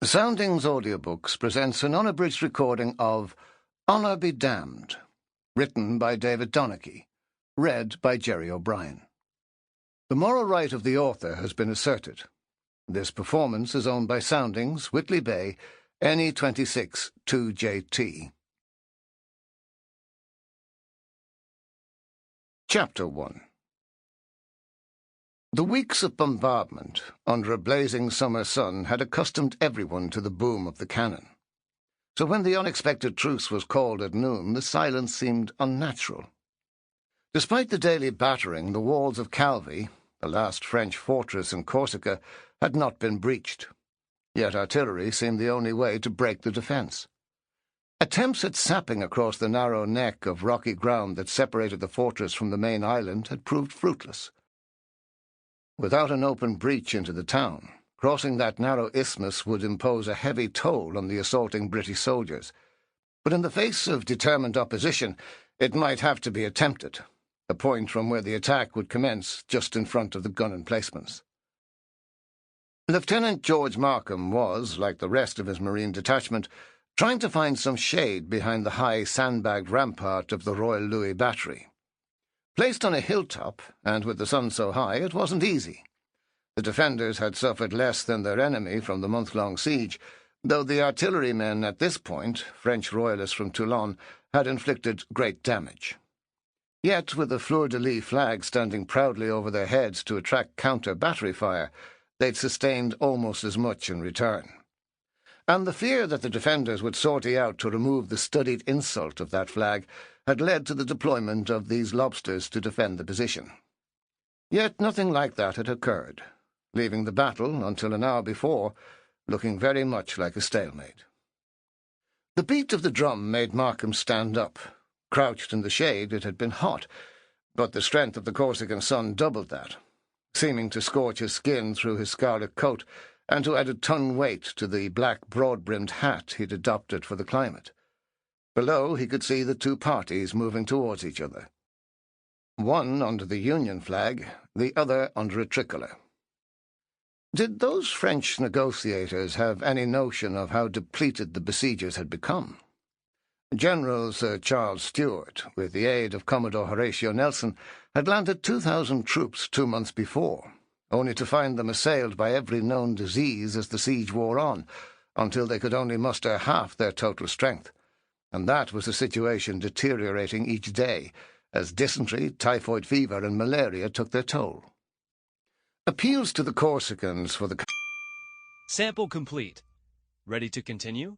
Soundings Audiobooks presents an unabridged recording of Honour Be Damned, written by David Donachie, read by Gerry O'Brien. The moral right of the author has been asserted. This performance is owned by Soundings, Whitley Bay, NE26 2JT. Chapter 1. The weeks of bombardment, under a blazing summer sun, had accustomed everyone to the boom of the cannon. So when the unexpected truce was called at noon, the silence seemed unnatural. Despite the daily battering, the walls of Calvi, the last French fortress in Corsica, had not been breached. Yet artillery seemed the only way to break the defence. Attempts at sapping across the narrow neck of rocky ground that separated the fortress from the main island had proved fruitless. Without an open breach into the town, crossing that narrow isthmus would impose a heavy toll on the assaulting British soldiers. But in the face of determined opposition, it might have to be attempted, a point from where the attack would commence just in front of the gun emplacements. Lieutenant George Markham was, like the rest of his marine detachment, trying to find some shade behind the high sandbagged rampart of the Royal Louis Battery. Placed on a hilltop, and with the sun so high, it wasn't easy. The defenders had suffered less than their enemy from the month-long siege, though the artillerymen at this point, French royalists from Toulon, had inflicted great damage. Yet, with the fleur-de-lis flag standing proudly over their heads to attract counter-battery fire, they'd sustained almost as much in return. And the fear that the defenders would sortie out to remove the studied insult of that flag had led to the deployment of these lobsters to defend the position. Yet nothing like that had occurred, leaving the battle, until an hour before, looking very much like a stalemate. The beat of the drum made Markham stand up. Crouched in the shade, it had been hot, but the strength of the Corsican sun doubled that, seeming to scorch his skin through his scarlet coat and to add a ton weight to the black broad-brimmed hat he'd adopted for the climate. Below, he could see the two parties moving towards each other. One under the Union flag, the other under a tricolour. Did those French negotiators have any notion of how depleted the besiegers had become? General Sir Charles Stewart, with the aid of Commodore Horatio Nelson, had landed 2,000 troops 2 months before, only to find them assailed by every known disease as the siege wore on, until they could only muster half their total strength. And that was the situation deteriorating each day, as dysentery, typhoid fever, and malaria took their toll. Appeals to the Corsicans for the... Sample complete. Ready to continue?